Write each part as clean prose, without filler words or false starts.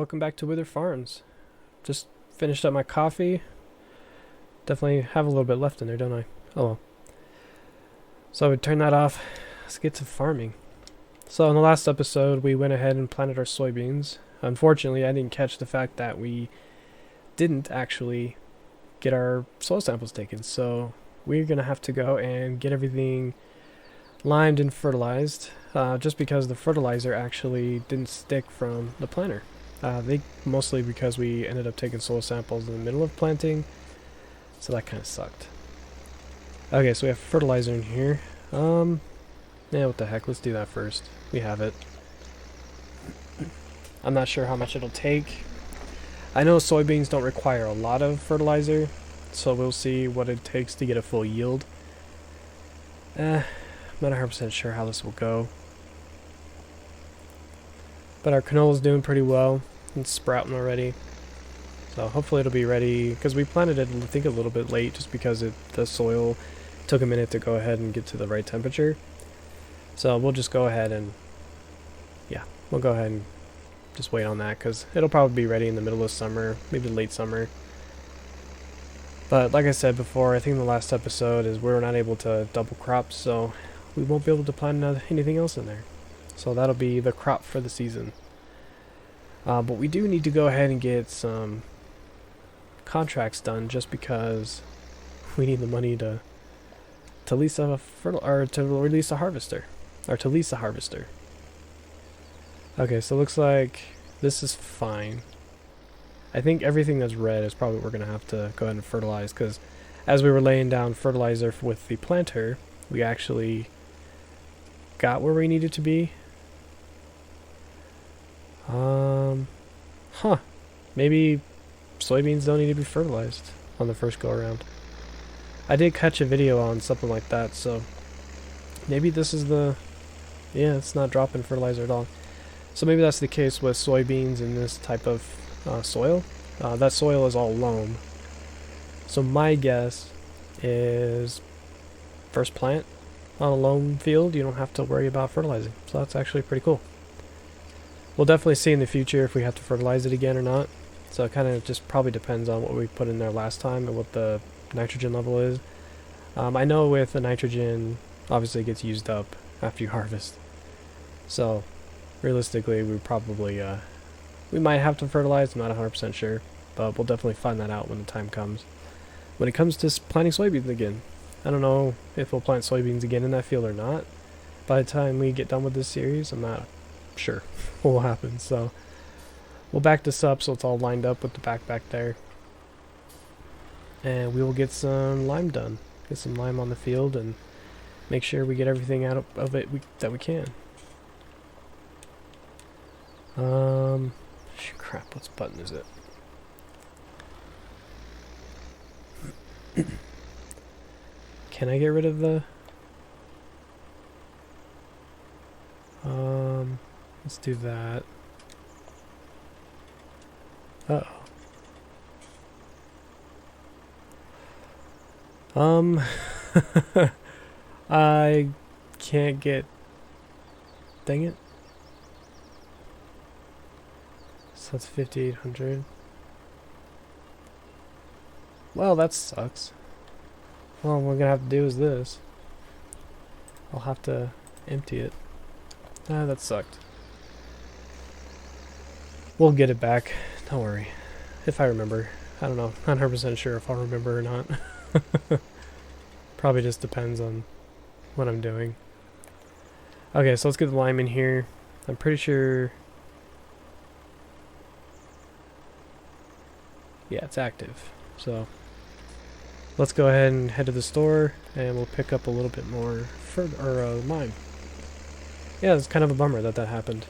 welcome back to Wyther Farms. Just finished up my coffee. Definitely have a little bit left in there, don't I? Oh well. So I would turn that off. Let's get to farming. So in the last episode, we went ahead and planted our soybeans. Unfortunately, I didn't catch the fact that we didn't actually get our soil samples taken. So we're going to have to go and get everything limed and fertilized, just because the fertilizer actually didn't stick from the planter. Mostly because we ended up taking soil samples in the middle of planting, so that kind of sucked. Okay, so we have fertilizer in here. Yeah, what the heck, let's do that first. We have it. I'm not sure how much it'll take. I know soybeans don't require a lot of fertilizer, so we'll see what it takes to get a full yield. I'm not 100% sure how this will go. But our canola's doing pretty well. It's sprouting already. So hopefully it'll be ready, because we planted it, I think, a little bit late, just because the soil took a minute to go ahead and get to the right temperature. So we'll just go ahead and, yeah, we'll go ahead and just wait on that, because it'll probably be ready in the middle of summer, maybe late summer. But like I said before, I think in the last episode is we're not able to double crop, so we won't be able to plant anything else in there. So that'll be the crop for the season. But we do need to go ahead and get some contracts done, just because we need the money to lease a to release a harvester, or to lease a harvester. Okay, so it looks like this is fine. I think everything that's red is probably what we're gonna have to go ahead and fertilize, because as we were laying down fertilizer with the planter, we actually got where we needed to be. Maybe soybeans don't need to be fertilized on the first go around. I did catch a video on something like that, so maybe this is yeah, it's not dropping fertilizer at all. So maybe that's the case with soybeans in this type of soil. That soil is all loam. So my guess is first plant on a loam field, you don't have to worry about fertilizing. So that's actually pretty cool. We'll definitely see in the future if we have to fertilize it again or not. So it kind of just probably depends on what we put in there last time and what the nitrogen level is. I know with the nitrogen, obviously it gets used up after you harvest. So realistically, we might have to fertilize. I'm not 100% sure, but we'll definitely find that out when the time comes. When it comes to planting soybeans again, I don't know if we'll plant soybeans again in that field or not. By the time we get done with this series, I'm not sure what will happen. So we'll back this up so it's all lined up with the back there. And we will get some lime done. Get some lime on the field and make sure we get everything out of it that we can. Crap, what button is it? Can I get rid of the... let's do that. Uh-oh. I can't get... Dang it. So that's 5,800. Well, that sucks. Well, what we're gonna have to do is this. I'll have to empty it. Ah, that sucked. We'll get it back. Don't worry. If I remember. I don't know. Not 100% sure if I'll remember or not. Probably just depends on what I'm doing. Okay, so let's get the lime in here. I'm pretty sure... Yeah, it's active. So let's go ahead and head to the store and we'll pick up a little bit more lime. Yeah, it's kind of a bummer that happened.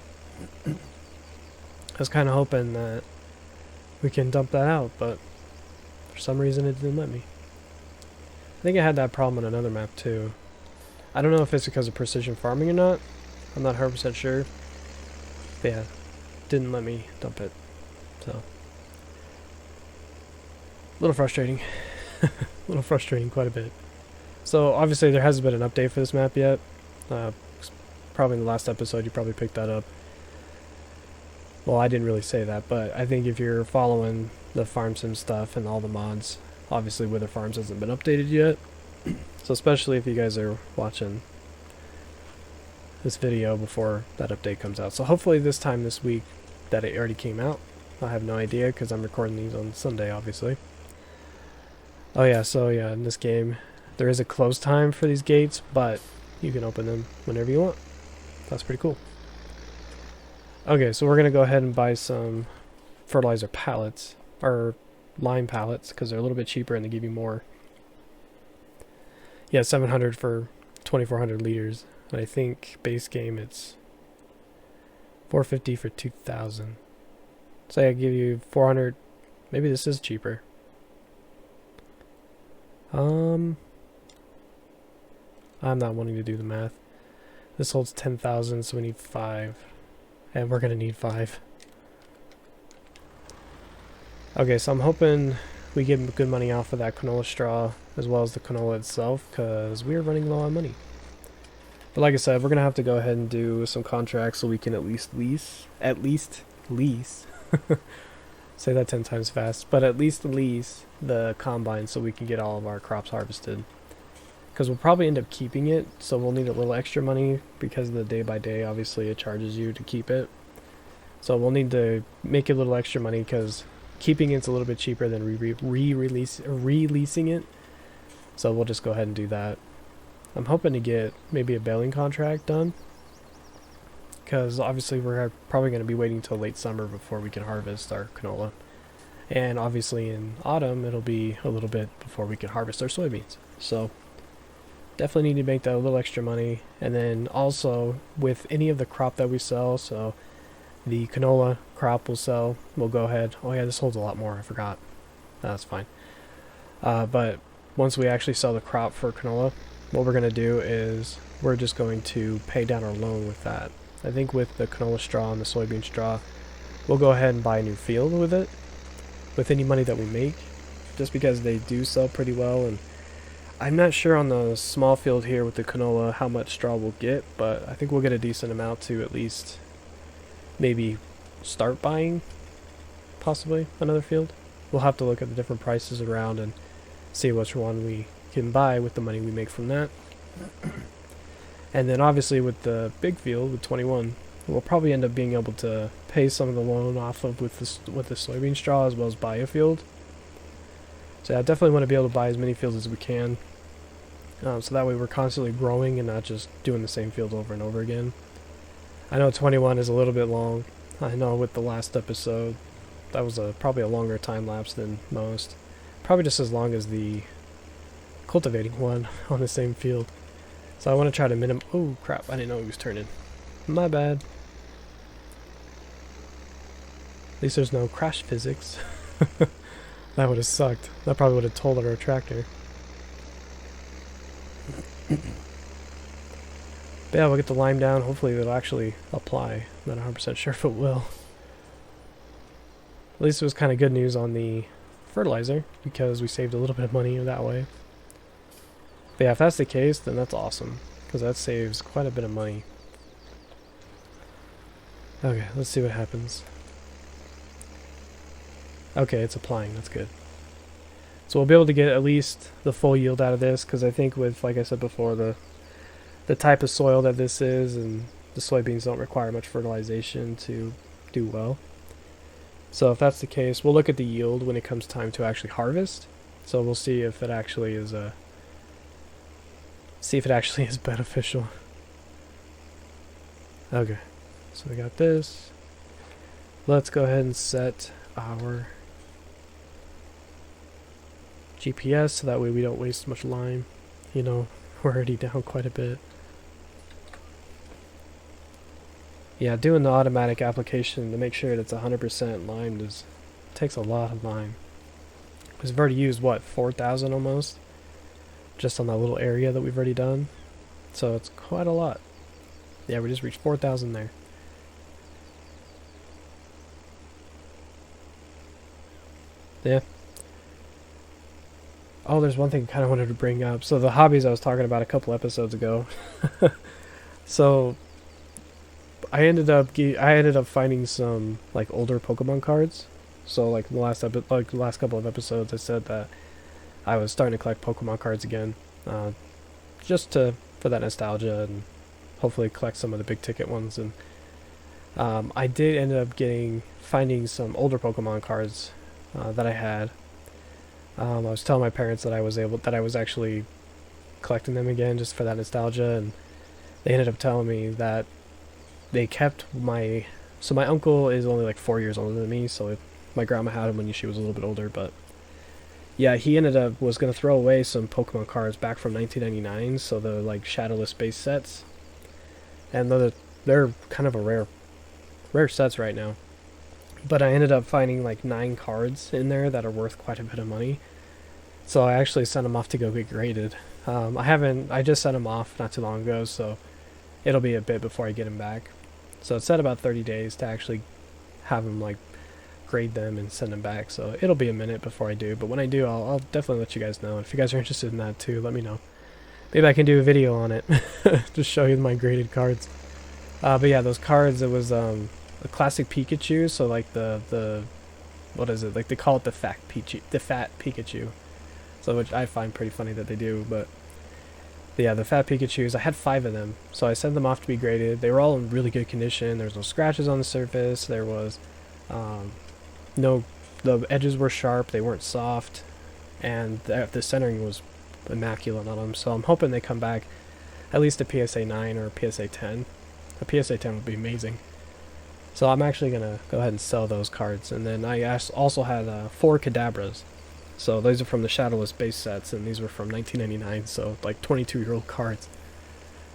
I was kind of hoping that we can dump that out, but for some reason it didn't let me. I think I had that problem on another map too. I don't know if it's because of precision farming or not. I'm not 100% sure. But yeah, didn't let me dump it. So, a little frustrating. A little frustrating, quite a bit. So obviously there hasn't been an update for this map yet. Probably in the last episode you probably picked that up. Well, I didn't really say that, but I think if you're following the farm sim stuff and all the mods, obviously Wither Farms hasn't been updated yet. So especially if you guys are watching this video before that update comes out. So hopefully this time this week that it already came out. I have no idea because I'm recording these on Sunday, obviously. Oh yeah, so yeah, in this game, there is a close time for these gates, but you can open them whenever you want. That's pretty cool. Okay, so we're going to go ahead and buy some fertilizer pallets, or lime pallets, because they're a little bit cheaper and they give you more. Yeah, 700 for 2,400 liters. And I think base game it's 450 for 2,000. Say I give you 400. Maybe this is cheaper. I'm not wanting to do the math. This holds 10,000, so we need 5. And we're gonna need 5. Okay, so I'm hoping we get good money off of that canola straw as well as the canola itself, because we're running low on money. But like I said, we're gonna have to go ahead and do some contracts so we can at least lease say that 10 times fast, but at least lease the combine so we can get all of our crops harvested. Because we'll probably end up keeping it, so we'll need a little extra money because of the day by day, obviously it charges you to keep it. So we'll need to make a little extra money because keeping it's a little bit cheaper than releasing it. So we'll just go ahead and do that. I'm hoping to get maybe a baling contract done, because obviously we're probably going to be waiting till late summer before we can harvest our canola. And obviously in autumn it'll be a little bit before we can harvest our soybeans. So definitely need to make that a little extra money. And then also with any of the crop that we sell, so the canola crop we'll sell, we'll go ahead. Oh yeah, this holds a lot more, I forgot. That's fine. But once we actually sell the crop for canola, what we're going to do is we're just going to pay down our loan with that. I think with the canola straw and the soybean straw, we'll go ahead and buy a new field with it, with any money that we make, just because they do sell pretty well. And I'm not sure on the small field here with the canola how much straw we'll get, but I think we'll get a decent amount to at least maybe start buying possibly another field. We'll have to look at the different prices around and see which one we can buy with the money we make from that. And then obviously with the big field with 21, we'll probably end up being able to pay some of the loan off of with the soybean straw as well as buy a field. So I definitely want to be able to buy as many fields as we can, so that way we're constantly growing and not just doing the same field over and over again. I know 21 is a little bit long. I know with the last episode that was probably a longer time lapse than most, probably just as long as the cultivating one on the same field. So I want to try to oh crap, I didn't know he was turning. My bad. At least there's no crash physics. That would have sucked. That probably would have told our tractor. But yeah, we'll get the lime down. Hopefully it'll actually apply. I'm not 100% sure if it will. At least it was kind of good news on the fertilizer, because we saved a little bit of money that way. But yeah, if that's the case, then that's awesome, because that saves quite a bit of money. Okay, let's see what happens. Okay, it's applying. That's good. So we'll be able to get at least the full yield out of this, because I think with, like I said before, the type of soil that this is, and the soybeans don't require much fertilization to do well. So if that's the case, we'll look at the yield when it comes time to actually harvest. So we'll see if it actually is beneficial. Okay, so we got this. Let's go ahead and set our GPS so that way we don't waste much lime. You know, we're already down quite a bit. Yeah, doing the automatic application to make sure that it's 100% limed takes a lot of lime. Because we've already used, what, 4,000 almost? Just on that little area that we've already done. So it's quite a lot. Yeah, we just reached 4,000 there. Yeah. Oh, there's one thing I kind of wanted to bring up. So the hobbies I was talking about a couple episodes ago. So I ended up finding some like older Pokemon cards. So like the last couple of episodes, I said that I was starting to collect Pokemon cards again, uh, just to for that nostalgia and hopefully collect some of the big ticket ones. And I did end up finding some older Pokemon cards that I had. I was telling my parents that I was actually collecting them again just for that nostalgia, and they ended up telling me that they kept so my uncle is only like 4 years older than me, so my grandma had him when she was a little bit older, but yeah, he ended up was gonna throw away some Pokemon cards back from 1999, so the like shadowless base sets, and they're kind of a rare sets right now. But I ended up finding like 9 cards in there that are worth quite a bit of money, so I actually sent them off to go get graded. I just sent them off not too long ago, so it'll be a bit before I get them back. So it said about 30 days to actually have them like grade them and send them back. So it'll be a minute before I do. But when I do, I'll definitely let you guys know. If you guys are interested in that too, let me know. Maybe I can do a video on it. Just show you my graded cards. But yeah, those cards, it was a classic Pikachu. So like the what is it? Like they call it the fat Pikachu. So which I find pretty funny that they do, but yeah, the fat Pikachus, I had 5 of them, so I sent them off to be graded. They were all in really good condition. There was no scratches on the surface. There was the edges were sharp. They weren't soft, and the centering was immaculate on them. So I'm hoping they come back at least a PSA 9 or a PSA 10. A PSA 10 would be amazing. So I'm actually gonna go ahead and sell those cards, and then I also had 4 Kadabras. So those are from the Shadowless base sets, and these were from 1999, so like 22-year-old cards.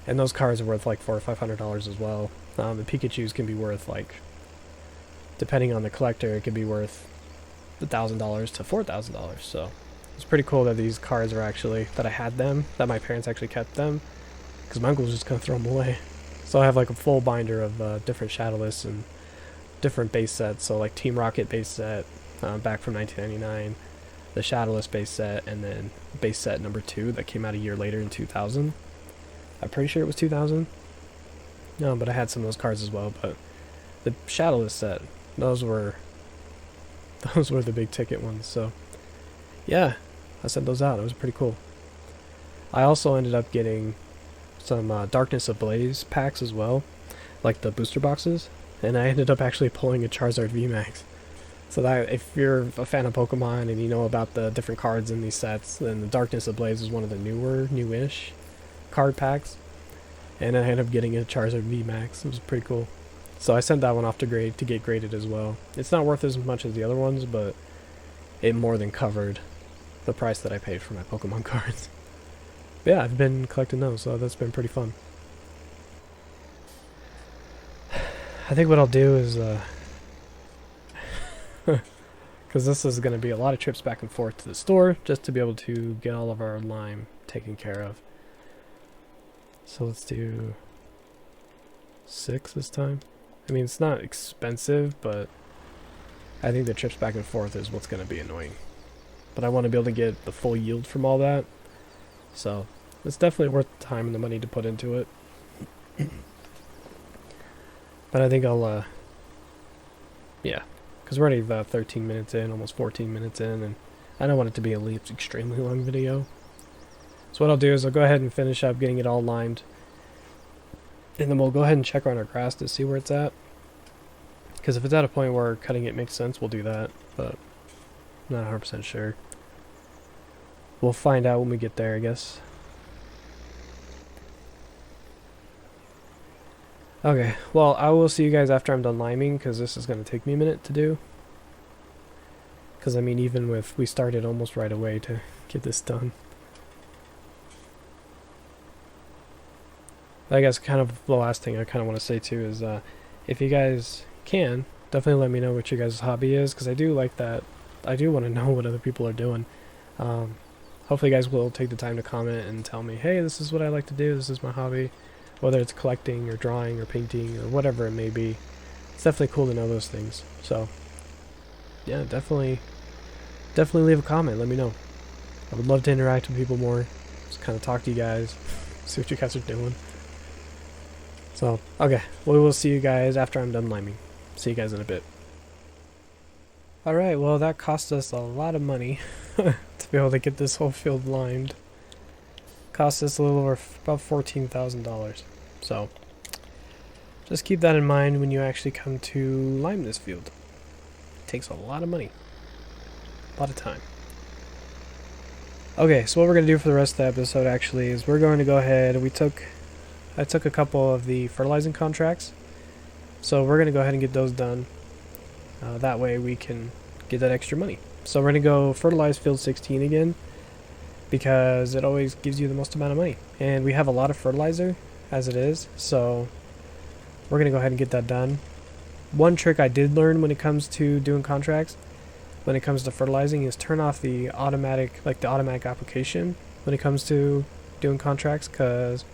And those cards are worth like $400 or $500 as well. The Pikachus can be worth like, depending on the collector, it could be worth $1,000 to $4,000. So it's pretty cool that these cards are actually, that I had them, that my parents actually kept them, because my uncle was just gonna throw them away. So I have like a full binder of different Shadowless and different base sets. So like Team Rocket base set back from 1999. The Shadowless base set, and then base set number 2 that came out a year later in 2000. I'm pretty sure it was 2000. No, but I had some of those cards as well. But the Shadowless set, those were the big ticket ones. So yeah, I sent those out. It was pretty cool. I also ended up getting some Darkness Ablaze packs as well, like the booster boxes, and I ended up actually pulling a Charizard VMAX. So that if you're a fan of Pokemon and you know about the different cards in these sets, then the Darkness Ablaze is one of the newish card packs. And I ended up getting a Charizard VMAX. It was pretty cool. So I sent that one off to get graded as well. It's not worth as much as the other ones, but it more than covered the price that I paid for my Pokemon cards. But yeah, I've been collecting those, so that's been pretty fun. I think what I'll do is because this is going to be a lot of trips back and forth to the store just to be able to get all of our lime taken care of. So let's do 6 this time. I mean, it's not expensive, but I think the trips back and forth is what's going to be annoying. But I want to be able to get the full yield from all that. So it's definitely worth the time and the money to put into it. But I think I'll, yeah. Because we're already about 13 minutes in, almost 14 minutes in, and I don't want it to be a extremely long video. So what I'll do is I'll go ahead and finish up getting it all limed. And then we'll go ahead and check on our grass to see where it's at. Because if it's at a point where cutting it makes sense, we'll do that. But I'm not 100% sure. We'll find out when we get there, I guess. Okay, well, I will see you guys after I'm done liming, because this is going to take me a minute to do. Because, I mean, even with, we started almost right away to get this done. I guess kind of the last thing I kind of want to say too is, if you guys can, definitely let me know what your guys' hobby is, because I do like that. I do want to know what other people are doing. Hopefully you guys will take the time to comment and tell me, hey, this is what I like to do, this is my hobby. Whether it's collecting or drawing or painting or whatever it may be. It's definitely cool to know those things. So, yeah, definitely leave a comment. Let me know. I would love to interact with people more. Just kind of talk to you guys. See what you guys are doing. So, okay, we will see you guys after I'm done liming. See you guys in a bit. Alright, well that cost us a lot of money to be able to get this whole field limed. Cost us a little over about $14,000. So, just keep that in mind when you actually come to lime this field. It takes a lot of money. A lot of time. Okay, so what we're going to do for the rest of the episode actually is we're going to go ahead, I took a couple of the fertilizing contracts, so we're going to go ahead and get those done. That way we can get that extra money. So we're going to go fertilize field 16 again, because it always gives you the most amount of money. And we have a lot of fertilizer as it is, so we're going to go ahead and get that done. One trick I did learn when it comes to doing contracts, when it comes to fertilizing, is turn off the automatic application when it comes to doing contracts, because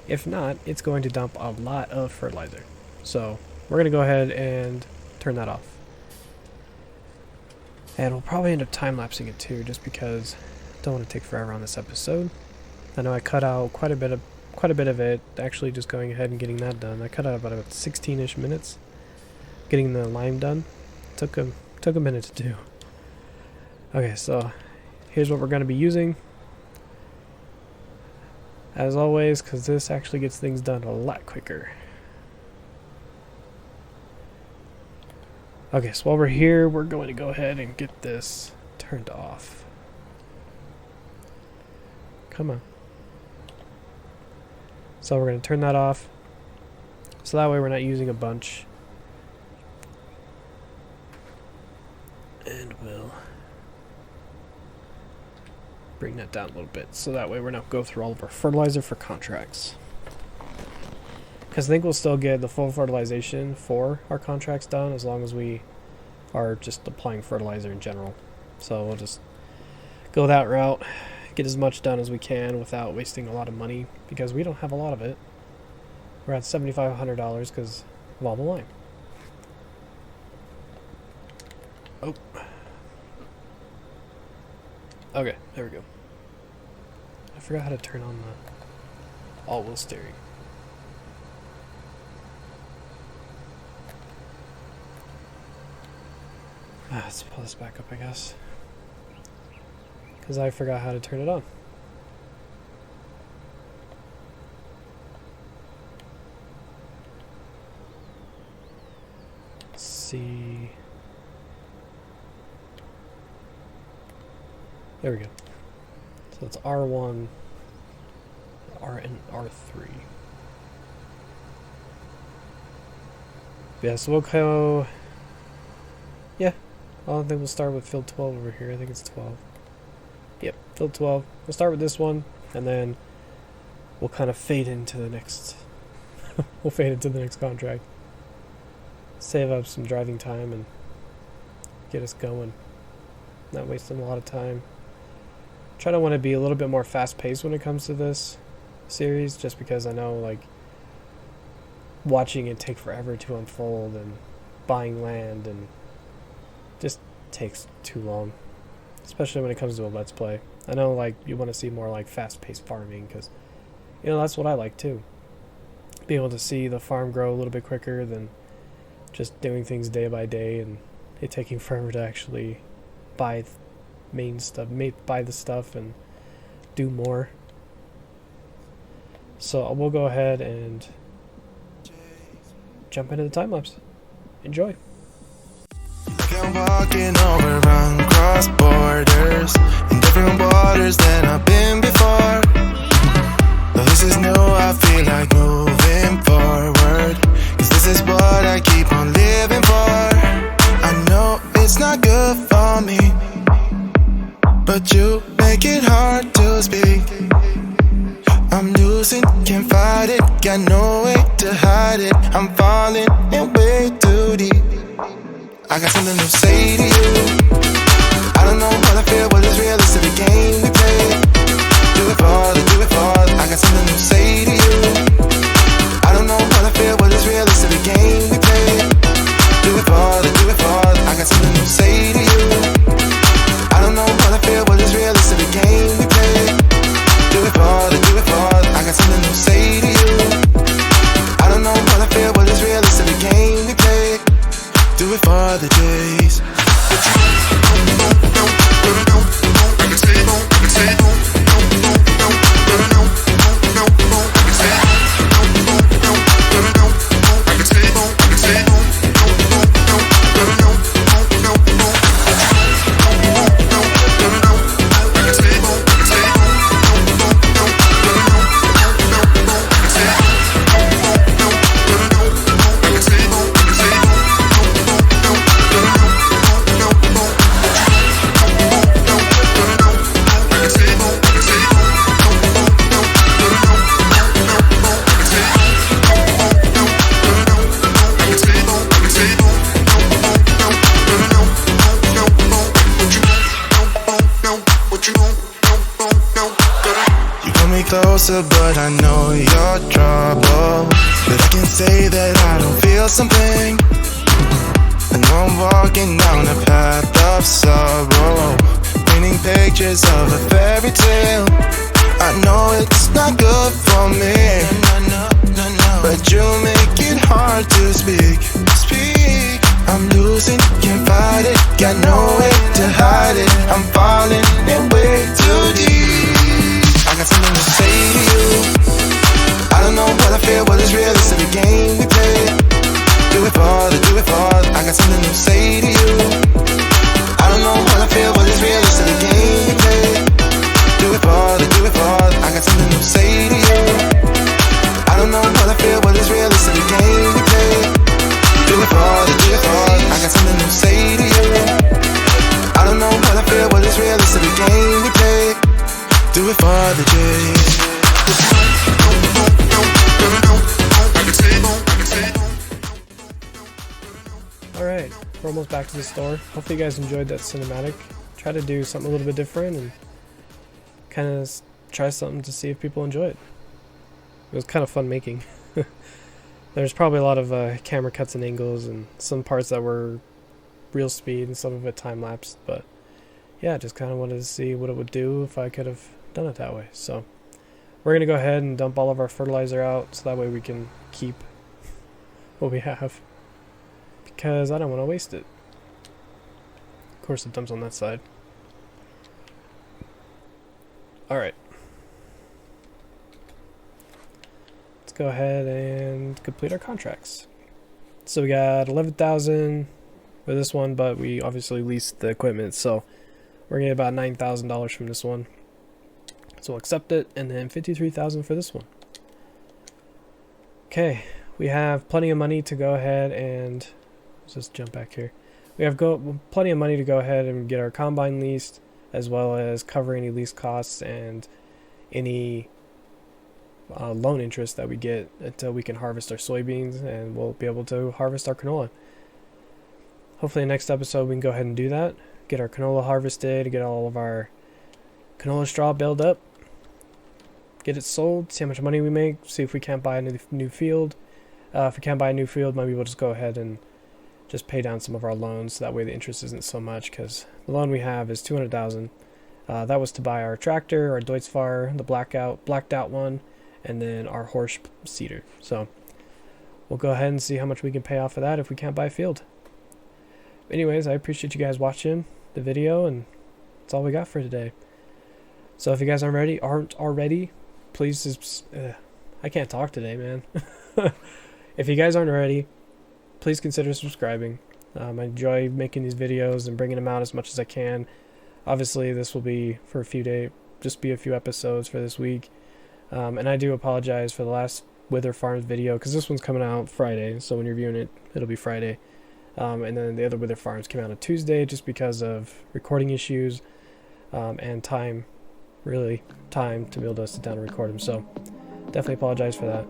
if not, it's going to dump a lot of fertilizer. So we're going to go ahead and turn that off. And we'll probably end up time-lapsing it too, just because I don't want to take forever on this episode. I know I cut out quite a bit of it, actually just going ahead and getting that done. I cut out about 16-ish minutes getting the lime done. Took a minute to do. Okay, so here's what we're going to be using. As always, because this actually gets things done a lot quicker. Okay, so while we're here, we're going to go ahead and get this turned off. Come on. So we're going to turn that off, so that way we're not using a bunch. And we'll bring that down a little bit, so that way we're not go through all of our fertilizer for contracts. Because I think we'll still get the full fertilization for our contracts done, as long as we are just applying fertilizer in general. So we'll just go that route, get as much done as we can without wasting a lot of money, because we don't have a lot of it. We're at $7,500 because of all the lime. Oh. Okay, there we go. I forgot how to turn on the all-wheel steering. Let's pull this back up, I guess. Because I forgot how to turn it on. Let's see. There we go. So it's R1, R and R3. Yeah, so we'll go. Yeah, I think we'll start with field 12 over here. I think it's 12. Yep, field 12. We'll start with this one, and then we'll kind of fade into the next. We'll fade into the next contract. Save up some driving time and get us going. Not wasting a lot of time. Try to want to be a little bit more fast-paced when it comes to this series, just because I know, like, watching it take forever to unfold, and buying land, and just takes too long, especially when it comes to a Let's Play. I know, like, you want to see more, like, fast-paced farming, because, you know, that's what I like, too. Being able to see the farm grow a little bit quicker than just doing things day by day, and it taking forever to actually buy buy the stuff and do more. So we'll go ahead and jump into the time lapse. Enjoy. I'm walking over cross borders in different waters than I've been before. Though this is new, I feel like moving forward, 'cause this is what I keep on living for. I know it's not good for me, but you make it hard to speak. I'm losing, can't fight it, got no way to hide it. I'm falling in way too deep. I got something to say to you. I don't know what I feel, but it's real, it's the game we play. Do it for the, I got something to say to you. I don't know what I feel, but it's real, it's the game we play. Do it for the, I got something to say to you. I don't know what I feel, but it's real, it's the game we play. Do it for the, I got something to say to you. I closer, but I know you're trouble. But I can say that I don't feel something. I know I'm walking down a path of sorrow, painting pictures of a fairy tale. I know it's not good for me, but you make it hard to speak. I'm losing, can't fight it, got no way to hide it. I'm falling in way too deep. I got something to say to you. I don't know what I feel, what is real, this is the game we play. Do it for the, I got something to say to you. I don't know what I feel, what is real, this is the game we play. Do it for the, I got something to say to you. I don't know what I feel, what is real, this is the game we play. Do it for the, I got something to say to you. I don't know what I feel, what is real, this is the game we play. Do it for the J. Alright, we're almost back to the store. Hopefully you guys enjoyed that cinematic. Try to do something a little bit different and kind of try something to see if people enjoy it. It was kind of fun making. There's probably a lot of camera cuts and angles and some parts that were real speed and some of it time-lapsed, but yeah, just kind of wanted to see what it would do if I could have done it that way. So we're going to go ahead and dump all of our fertilizer out so that way we can keep what we have, because I don't want to waste it. Of course it dumps on that side. Alright. Let's go ahead and complete our contracts. So we got 11,000 for this one, but we obviously leased the equipment, so we're gonna get about $9,000 from this one. So we'll accept it, and then 53,000 for this one. Okay, we have plenty of money to go ahead and let's just jump back here. We have plenty of money to go ahead and get our combine leased, as well as cover any lease costs and any loan interest that we get until we can harvest our soybeans, and we'll be able to harvest our canola. Hopefully next episode we can go ahead and do that, get our canola harvested, get all of our canola straw baled up, get it sold, see how much money we make, see if we can't buy a new field. If we can't buy a new field, maybe we'll just go ahead and just pay down some of our loans, so that way the interest isn't so much, because the loan we have is $200,000. That was to buy our tractor, our Deutzfahr, the blacked out one, and then our horse seeder. So we'll go ahead and see how much we can pay off of that if we can't buy a field. Anyways, I appreciate you guys watching the video, and that's all we got for today. So if you guys aren't already, please I can't talk today, man. If you guys aren't already, please consider subscribing. I enjoy making these videos and bringing them out as much as I can. Obviously, this will be for a few days, just be a few episodes for this week. And I do apologize for the last Wyther Farms video, because this one's coming out Friday, so when you're viewing it, it'll be Friday. And then the other Wyther Farms came out on Tuesday just because of recording issues and time to be able to sit down and record them. So definitely apologize for that.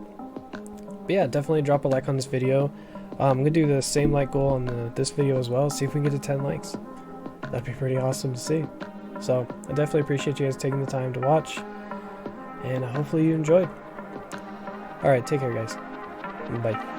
But yeah, definitely drop a like on this video. I'm gonna do the same like goal on this video as well, see if we can get to 10 likes. That'd be pretty awesome to see. So I definitely appreciate you guys taking the time to watch, and hopefully you enjoyed. Alright, take care guys. Bye.